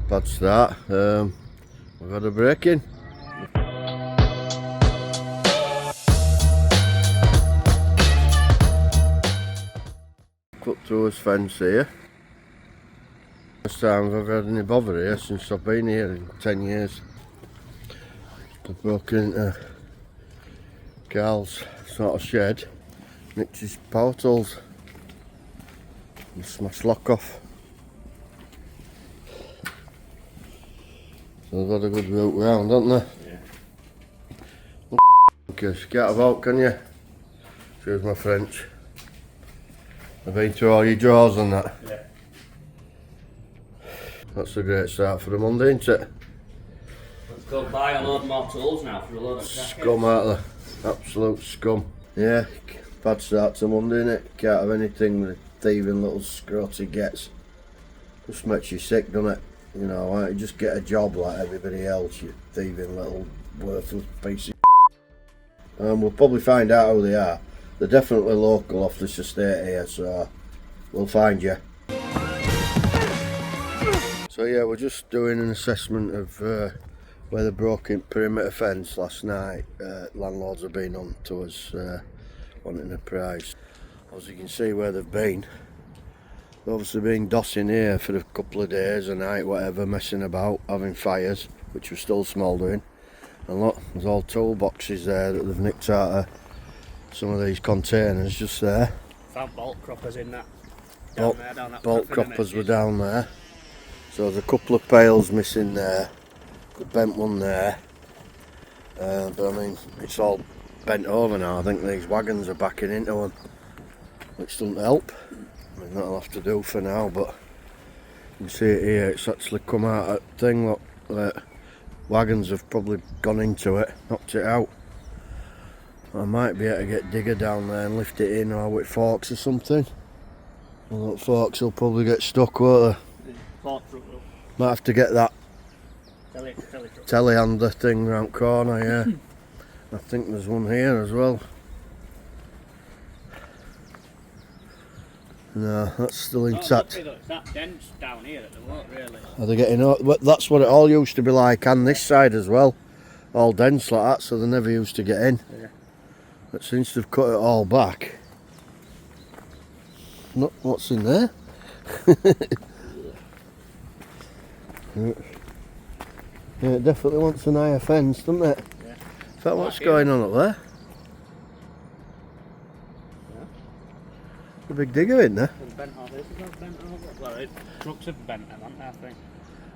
Bad start. We've had a break in. Cut through his fence here. First time I've had any bother here since I've been here in 10 years. I've broken into Carl's sort of shed, nicked his power tools and smashed lock off. So they've had a good route round, haven't they? Yeah. Because get about, can you? Excuse my French. I've been through all your drawers and that. Yeah. That's a great start for the Monday, isn't it? Let's go buy a load more tools now for a load of crackers. Scum out there. Absolute scum. Yeah, bad start to Monday, innit? Can't have anything the thieving little scrotty gets. Just makes you sick, doesn't it? You know, why don't you just get a job like everybody else, you thieving little worthless piece of we'll probably find out who they are. They're definitely local off this estate here, so we'll find you. So yeah, we're just doing an assessment of where they broke in perimeter fence last night. Landlords have been on to us wanting a price. As you can see where they've been. They've obviously been dossing here for a couple of days, a night, whatever, messing about, having fires, which were still smouldering. And look, there's all toolboxes there that they've nicked out of some of these containers just there. Found bolt croppers in that. Bolt croppers were down there. So there's a couple of pails missing there. Good bent one there. But I mean, it's all bent over now. I think these wagons are backing into them, which doesn't help. I mean, that'll have to do for now, but you can see it here, it's actually come out of that thing. Look, wagons have probably gone into it, knocked it out. I might be able to get digger down there and lift it in, or with forks or something. Well, look, forks will probably get stuck, won't they? Might have to get that telehandler thing round corner, yeah. I think there's one here as well. No, that's still intact. It's that dense down here that they won't really. Are they getting up? That's what it all used to be like, and this side as well. All dense like that, so they never used to get in. Yeah. But since they've cut it all back, look what's in there. Yeah, it definitely wants an higher fence, doesn't it? Yeah. In fact, what's going on up there? A big digger in there. Well, trucks have bent them, haven't they, I think?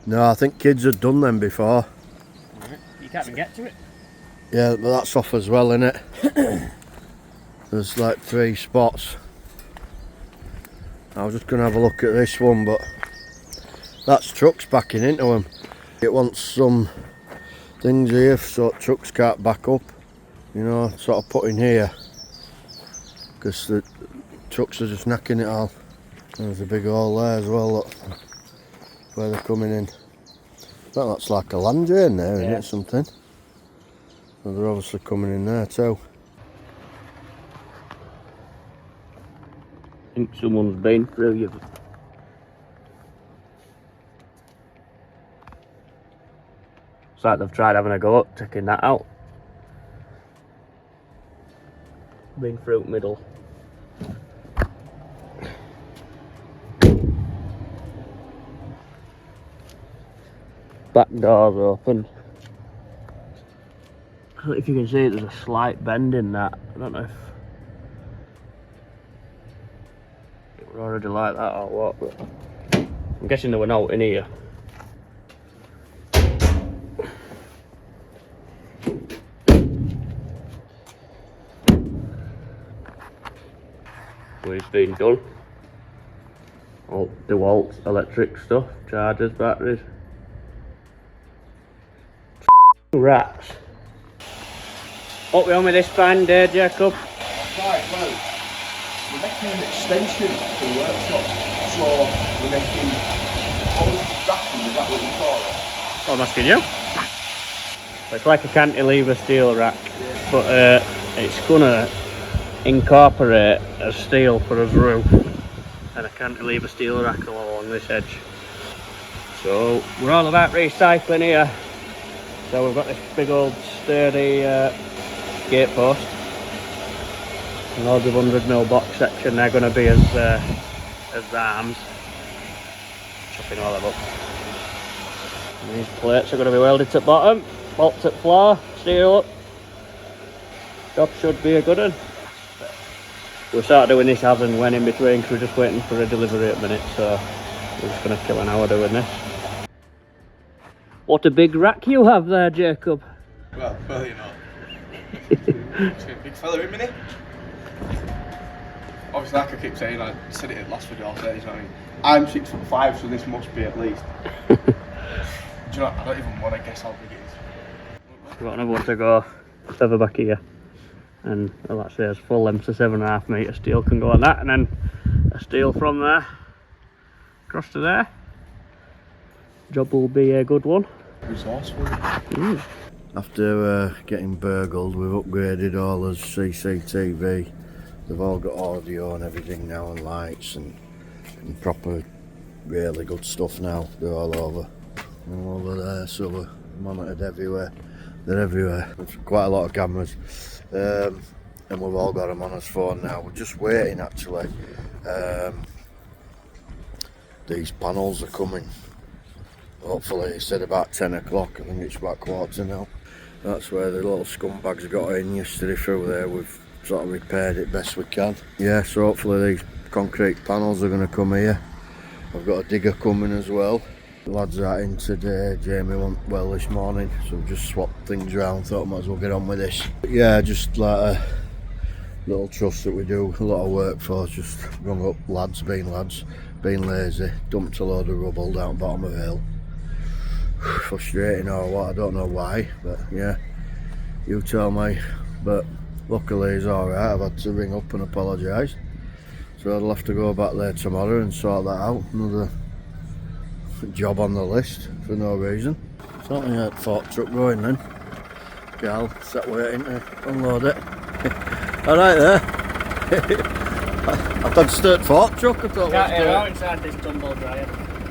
No, I think kids had done them before. Right. You can't even get to it. Yeah, but that's off as well, isn't it? There's like 3 spots. I was just going to have a look at this one, but that's trucks backing into them. It wants some things here so trucks can't back up, you know, sort of put in here, because the trucks are just knacking it all. There's a big hole there as well, look, where they're coming in. Well, that's like a land drain there, isn't it, something? So they're obviously coming in there too. I think someone's been through you. It's like they've tried having a go at taking that out. Been through middle. Back door's open. I don't know if you can see there's a slight bend in that. I don't know if it were already like that or what, but I'm guessing there were no in here. It's been done. All DeWalt electric stuff, chargers, batteries. Rats. What we on with this fan there, Jacob? Right, well, we're making an extension to the workshop, so we're making racking, is that what you call it? Oh, I'm asking you. It's like a cantilever steel rack, but it's gonna incorporate a steel for a roof and a cantilever steel rack along this edge. So we're all about recycling here. So we've got this big old sturdy gate post. And loads of 100mm box section. They're going to be as the arms. Chopping all them up. And these plates are going to be welded to bottom, bolts at floor, steel up. Job should be a good one. We'll start doing this as and when in between because we're just waiting for a delivery at the minute, so we're just going to kill an hour doing this. What a big rack you have there, Jacob. Well, you know. Big fella in minute. Obviously, like I keep saying, I said it at last video, you know what I mean? I'm 6'5", so this must be at least. Do you know, I don't even want to guess how big it is. We've got another one to go further back here. And well, actually there's full length of 7.5 metre steel can go on that, and then a steel from there across to there. Job will be a good one. Resourceful. After getting burgled, we've upgraded all the CCTV. They've all got audio and everything now, and lights and proper really good stuff now. They're all over there, so we're monitored everywhere. They're everywhere. There's quite a lot of cameras. And we've all got them on his phone now. We're just waiting actually. These panels are coming. Hopefully, he said about 10 o'clock. I think it's about 1:15 now. That's where the little scumbags got in yesterday through there. We've sort of repaired it best we can. Yeah, so hopefully these concrete panels are going to come here. I've got a digger coming as well. The lads are in today. Jamie went well this morning, so we've just swapped things around. Thought I might as well get on with this. But yeah, just like a little trust that we do a lot of work for. Just rung up lads, being lazy, dumped a load of rubble down bottom of the hill. Frustrating or what, I don't know why, but yeah, you tell me. But luckily he's alright. I've had to ring up and apologise, so I'll have to go back there tomorrow and sort that out. Another job on the list for no reason. Something that fork truck going then. Gal sat waiting to unload it. Alright there. I thought start fork truck. I thought Can't hear out inside this tumble dryer.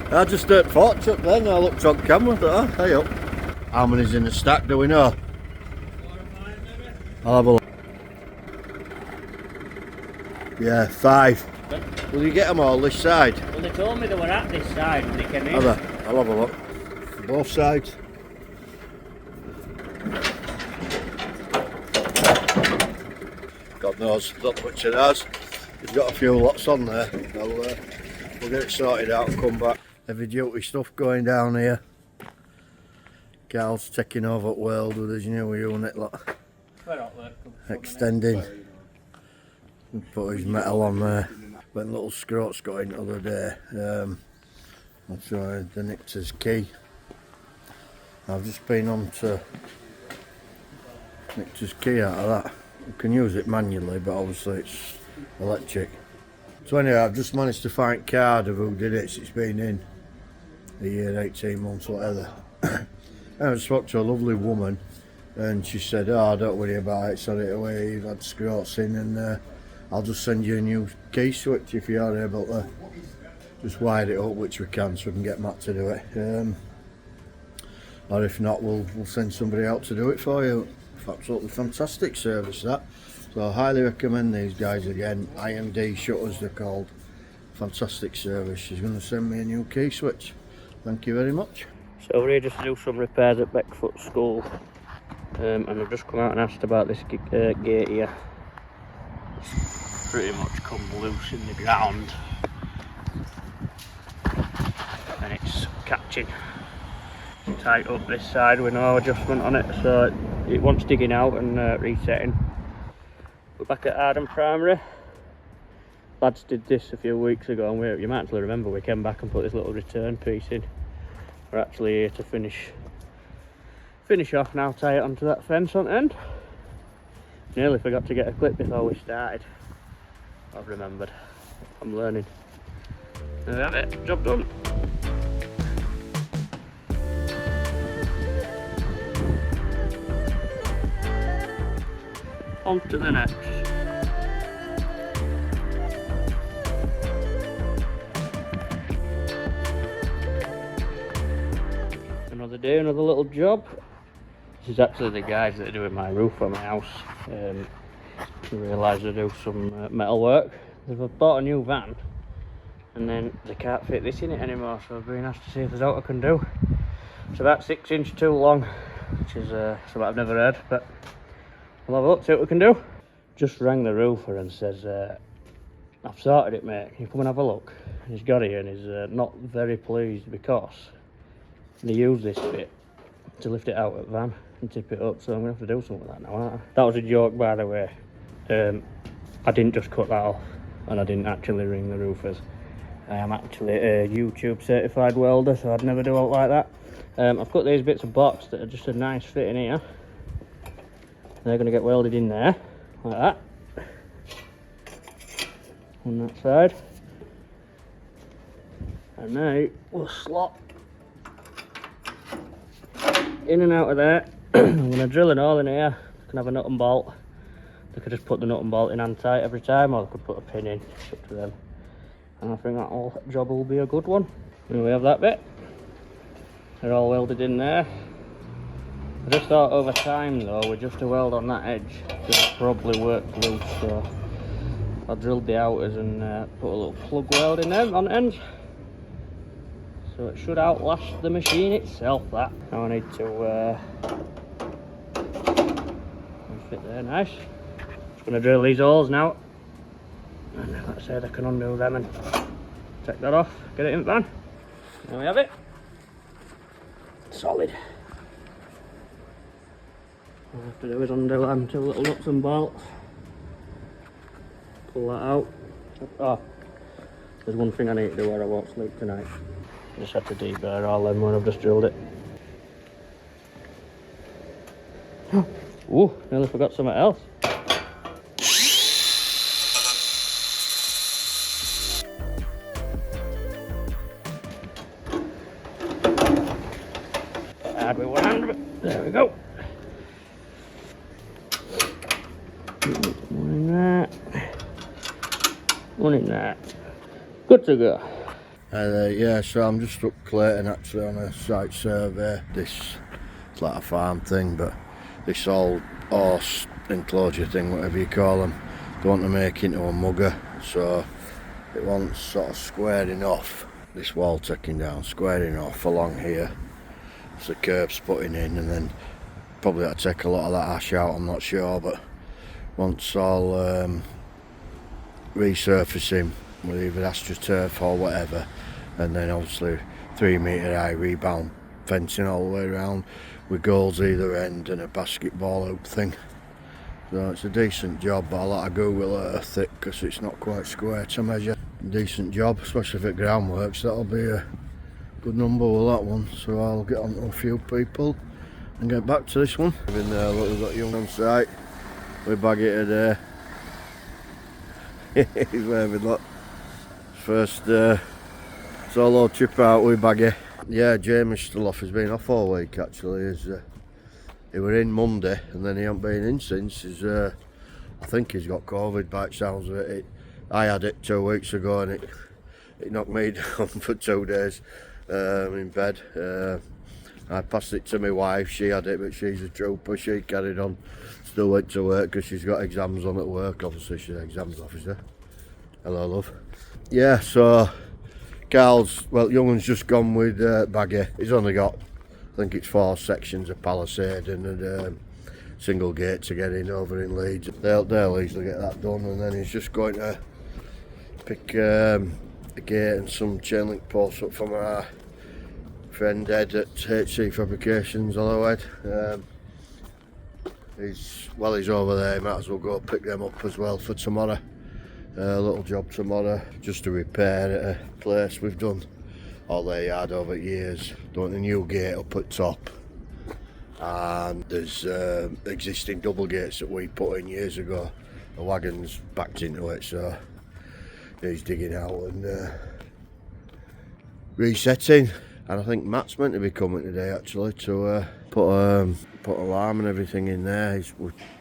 I just start fork truck then. I looked on camera. I thought, oh, hey up. How many's in the stack? Do we know? 4 or 5 maybe. I'll have a look. Yeah, 5. Will you get them all this side? Well, they told me they were at this side when they came in. I'll have a look. Both sides. God knows, not much of ours. We've got a few lots on there. We'll get it sorted out and come back. Heavy duty stuff going down here. Carl's taking over at World with his new unit lot. Extending. Put his metal on there. When little Scroats got in the other day, I'm sure they nicked his key. I've just been on to nicked his key out of that. You can use it manually, but obviously it's electric. So anyway, I've just managed to find card of who did it. It's been in a year, 18 months, whatever. I spoke to a lovely woman, and she said, "Oh, don't worry about it. Sorry away. You've had Scroats in, and I'll just send you a new key switch if you're able to just wire it up, which we can, so we can get Matt to do it. Or if not, we'll send somebody out to do it for you." Absolutely fantastic service that. So I highly recommend these guys again. IMD Shutters they're called. Fantastic service. She's going to send me a new key switch. Thank you very much. So we're here just to do some repairs at Beckfoot School. And I've just come out and asked about this gate here. It's pretty much come loose in the ground. And it's catching tight up this side with no adjustment on it, so it wants digging out and resetting. We're back at Arden Primary. Lads did this a few weeks ago, and you might actually remember we came back and put this little return piece in. We're actually here to finish off now, tie it onto that fence on end. Nearly forgot to get a clip before we started. I've remembered. I'm learning. There we have it, job done. On to the next. Another day, another little job. This is actually the guys that are doing my roof on my house. I realised they do some metal work. They've bought a new van and then they can't fit this in it anymore, so I've been asked to see if there's out I can do. It's about 6 inches too long, which is something I've never heard, but we'll have a look, see what we can do. Just rang the roofer and says, I've sorted it, mate, can you come and have a look? And he's got here and he's not very pleased because they use this bit to lift it out of the van and tip it up, so I'm going to have to do something with that now, aren't I? That was a joke, by the way. I didn't just cut that off and I didn't actually ring the roofers. I am actually a YouTube certified welder, so I'd never do it like that. I've got these bits of box that are just a nice fit in here. They're going to get welded in there, like that. On that side. And now we'll slot in and out of there. I'm going to drill an hole in here. I can have a nut and bolt. They could just put the nut and bolt in hand tight every time, or they could put a pin in. It's up to them. And I think that whole job will be a good one. Here we have that bit. They're all welded in there. I just thought over time though, with just a weld on that edge, it would probably work loose, so I drilled the outers and put a little plug weld in them on ends. So it should outlast the machine itself, that. Now I need to fit there nice. Just going to drill these holes now. And like I said, I can undo them and take that off, get it in the van. There we have it. Solid. All I have to do is undo them two little nuts and bolts. Pull that out. Oh, there's one thing I need to do or I won't sleep tonight. I just had to deburr all them when I've just drilled it. Ooh, nearly forgot something else. Hard with one hand, but there we go. One in that. One in that. Good to go. Yeah, so I'm just up Clayton actually on a site survey. This is like a farm thing, but this old horse enclosure thing, whatever you call them, they want to make into a mugger, so it wants sort of squaring off this wall taking down, squaring off along here. So the curbs putting in, and then probably that'll take a lot of that ash out, I'm not sure, but once all resurfacing with either astroturf or whatever, and then obviously 3 metre high rebound fencing all the way around with goals either end and a basketball hoop thing. So it's a decent job, but a lot of Google Earth it because it's not quite square to measure. Decent job, especially if it groundworks, that'll be a good number with that one. So I'll get on to a few people and get back to this one. In there, look, we've got Young on site. We bag it today. He's waving, look. First solo trip out with baggy. Yeah, Jamie's still off. He's been off all week actually. He were in Monday and then he hasn't been in since. I think he's got COVID by the sounds of it. I had it 2 weeks ago and it knocked me down for 2 days in bed. I passed it to my wife, she had it, but she's a trooper, she carried on. Still went to work because she's got exams on at work, obviously she's an exams officer. Hello love. Yeah, so Young'un's just gone with baggy. He's only got, I think it's 4 sections of palisade and a single gate to get in over in Leeds. They'll easily get that done, and then he's just going to pick a gate and some chain link posts up from our friend Ed at HC Fabrications, hello Ed. He's over there, he might as well go pick them up as well for tomorrow. A little job tomorrow, just to repair at a place we've done all their yard over years. Doing a new gate up at top, and there's existing double gates that we put in years ago. The wagon's backed into it, so he's digging out and resetting. And I think Matt's meant to be coming today actually to put alarm and everything in there.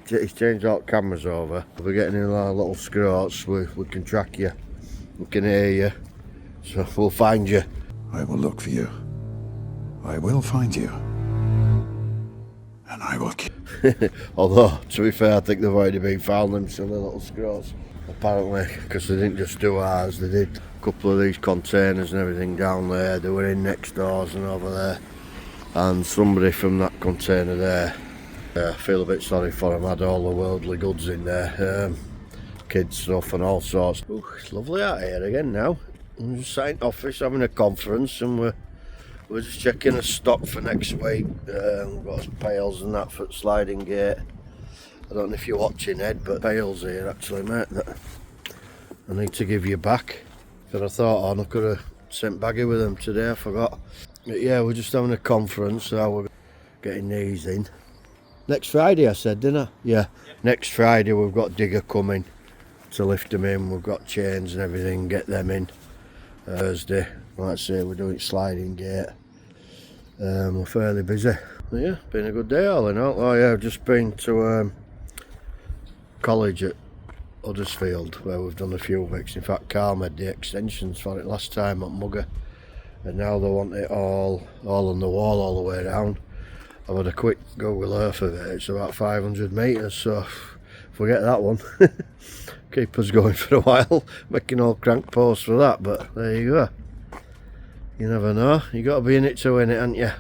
He's changed all the cameras over. If we're getting in our little scrots, we can track you, we can hear you, so we'll find you. I will look for you. I will find you. And I will kill. Although, to be fair, I think they've already been found, them silly little scroats. Apparently, because they didn't just do ours, they did a couple of these containers and everything down there. They were in next doors and over there. And somebody from that container there, I feel a bit sorry for them, had all the worldly goods in there. Kids stuff and all sorts. Ooh, it's lovely out here again now. I'm just sat in office having a conference, and we're just checking a stock for next week. We've got some pails and that for sliding gate. I don't know if you're watching, Ed, but pails here actually, mate, that I need to give you back. But I thought, oh, I could have sent baggy with them today, I forgot. But yeah, we're just having a conference, so we're getting these in. Next Friday I said, didn't I? Yeah, next Friday we've got digger coming to lift them in. We've got chains and everything, get them in. Thursday, like I say, we're doing sliding gate. We're fairly busy. But yeah, been a good day all in all. Oh yeah, I've just been to college at Huddersfield where we've done a few bits. In fact, Carl made the extensions for it last time at Mugger, and now they want it all on the wall all the way around. I've had a quick Google Earth of it. It's about 500 metres, so if we get that one, keep us going for a while, making all crank posts for that. But there you go. You never know. You got to be in it to win it, haven't you?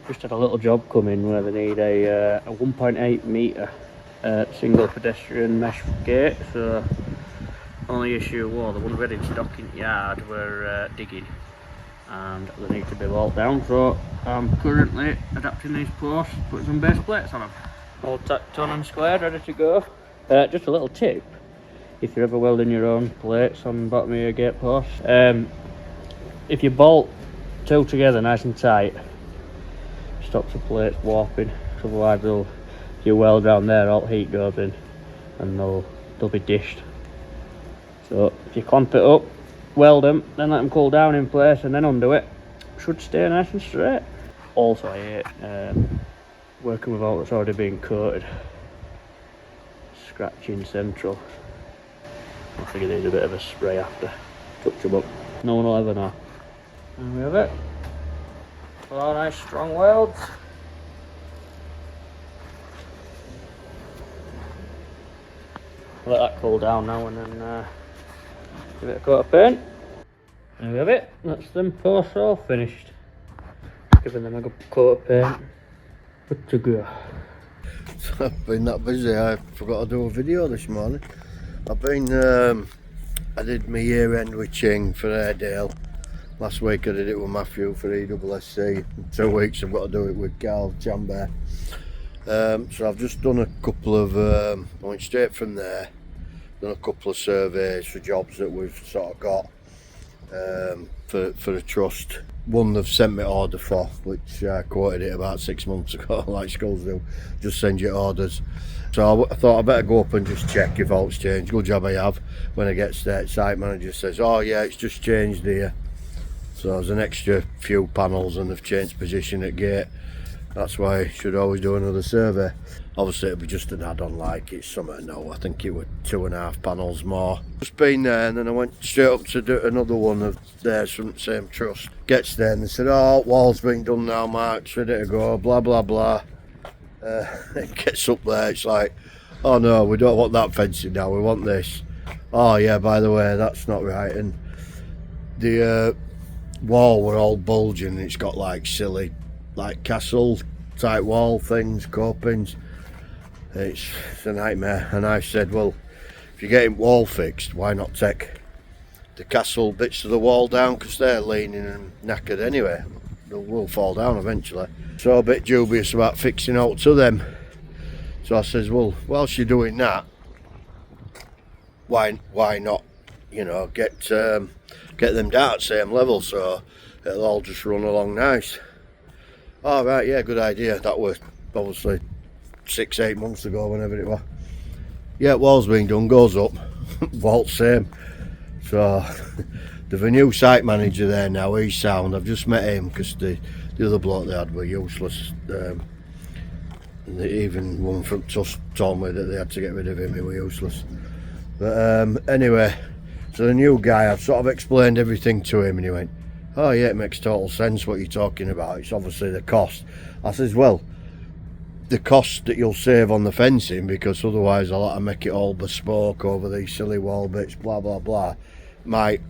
Just had a little job come in where they need a 1.8 metre single pedestrian mesh gate. So only issue was the ones ready in stock in the yard were digging, and they need to be bolted down. So I'm currently adapting these posts, putting some base plates on them. All tacked on and squared, ready to go. Just a little tip, if you're ever welding your own plates on the bottom of your gate posts, if you bolt two together nice and tight, stops the plates warping. Otherwise if you weld down there, all the heat goes in and they'll be dished. So if you clamp it up, weld them, then let them cool down in place and then undo it, should stay nice and straight. Also I hate working with all that's already been coated. Scratching central. I figure these a bit of a spray after. Touch them up. No one will ever know. And we have it. 4 nice strong welds. Let that cool down now and then give it a coat of paint. There we have it. That's them posts all finished. Giving them a good coat of paint. Good to go. I've been that busy, I forgot to do a video this morning. I've been, I did my year end with Ching for Airedale. Last week I did it with Matthew for EWSC. In 2 weeks I've got to do it with Carl Chambers. So I've just done a couple of, I went straight from there, done a couple of surveys for jobs that we've sort of got for a trust. One they've sent me order for, which I quoted it about 6 months ago, like schools do, just send you orders. So I thought I better go up and just check if all's changed. Good job I have. When I get there, site manager says, oh yeah, it's just changed here. So there's an extra few panels and they've changed position at gate. That's why I should always do another survey. Obviously it'll be just an add-on, like it's something. No, I think it was 2.5 panels more. Just been there, and then I went straight up to do another one of theirs from the same trust. Gets there and they said, oh, wall's been done now, Mark, it's ready to go, blah blah blah. It gets up there, it's like, oh no, we don't want that fencing now, we want this. Oh yeah, by the way, that's not right. And the wall were all bulging, and it's got like silly, like castle type wall things, copings. It's a nightmare. And I said, well, if you're getting wall fixed, why not take the castle bits of the wall down, because they're leaning and knackered anyway, they will fall down eventually. So a bit dubious about fixing out to them. So I says, well, whilst you're doing that, why not, you know, get them down at the same level so it'll all just run along nice. Oh right, yeah, good idea. That was obviously 6-8 months ago, whenever it was. Yeah, wall's being done, goes up, vault same. So there's a new site manager there now, he's sound. I've just met him because the other bloke they had were useless. Even one from Tusk told me that they had to get rid of him, he was useless. But anyway, so the new guy, I've sort of explained everything to him and he went, oh yeah, it makes total sense what you're talking about, it's obviously the cost. I says, well, the cost that you'll save on the fencing, because otherwise I'll have to make it all bespoke over these silly wall bits, blah blah blah, might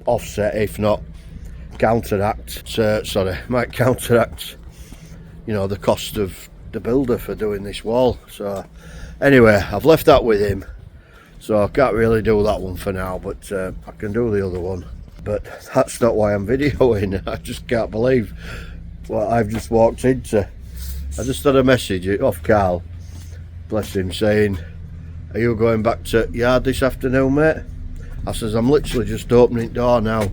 offset, if not counteract, might counteract, you know, the cost of the builder for doing this wall. So anyway, I've left that with him, so I can't really do that one for now, but I can do the other one. But that's not why I'm videoing. I just can't believe what I've just walked into. I just had a message off Carl, bless him, saying, are you going back to yard this afternoon, mate? I says, I'm literally just opening the door now.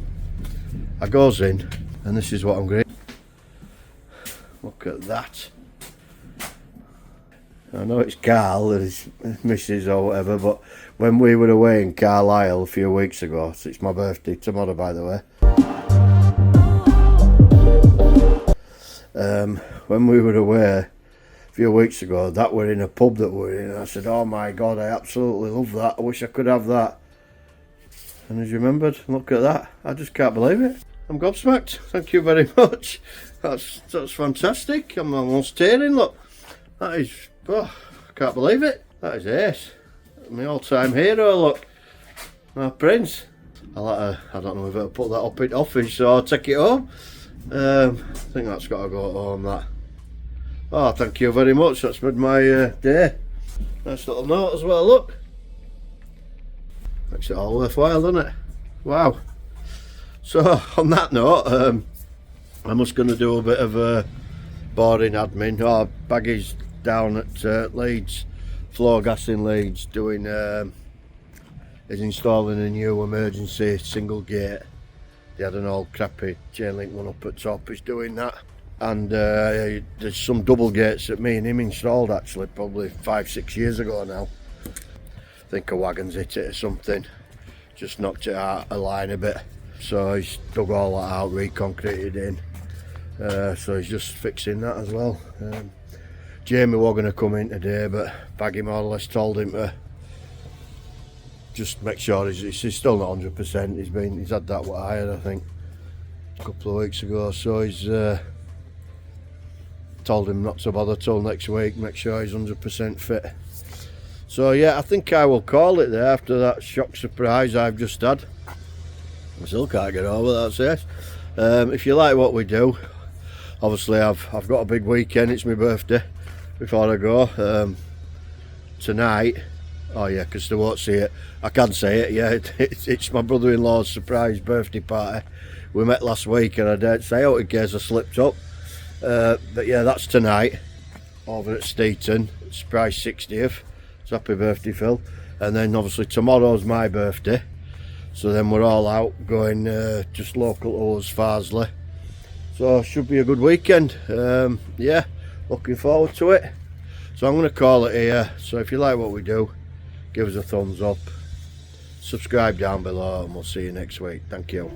I goes in, and this is what I'm getting. Look at that. I know it's Carl and his missus or whatever, but when we were away in Carlisle a few weeks ago, so it's my birthday tomorrow, by the way. When we were away a few weeks ago, that were in a pub that we're in, and I said, oh my god, I absolutely love that, I wish I could have that. And as you remembered, look at that, I just can't believe it. I'm gobsmacked, thank you very much. That's fantastic, I'm almost tearing, look. That is, oh, I can't believe it. That is ace. My all-time hero, look. My prince. I don't know if I'll put that up in office or take it home. I think that's got to go home, that. Oh, thank you very much, that's made my day. Nice little note as well, look. Makes it all worthwhile, doesn't it? Wow. So, on that note, I'm just going to do a bit of boring admin. Oh, Baggy's down at Leeds, floor gas in Leeds, doing, is installing a new emergency single gate. They had an old crappy chain link one up at top, he's doing that. And there's some double gates that me and him installed actually, probably 5-6 years ago now. I think a wagon's hit it or something, just knocked it out a line a bit. So he's dug all that out, reconcreted in. So he's just fixing that as well. Jamie was going to come in today, but Baggy more or less told him to just make sure he's still not 100%. He's had that what I had, I think, a couple of weeks ago. So he's told him not to bother till next week, make sure he's 100% fit. So yeah, I think I will call it there after that shock surprise I've just had. I still can't get over that, sis. If you like what we do, obviously I've got a big weekend, it's my birthday. Before I go, tonight, oh yeah, because they won't see it, I can say it, yeah, it's my brother-in-law's surprise birthday party. We met last week and I daren't say out in case I slipped up, but yeah, that's tonight over at Steeton, surprise 60th, so happy birthday Phil. And then obviously tomorrow's my birthday, so then we're all out going just local to us, Farsley, so should be a good weekend. Yeah, looking forward to it. So I'm going to call it here. So if you like what we do, give us a thumbs up, subscribe down below, and we'll see you next week. Thank you.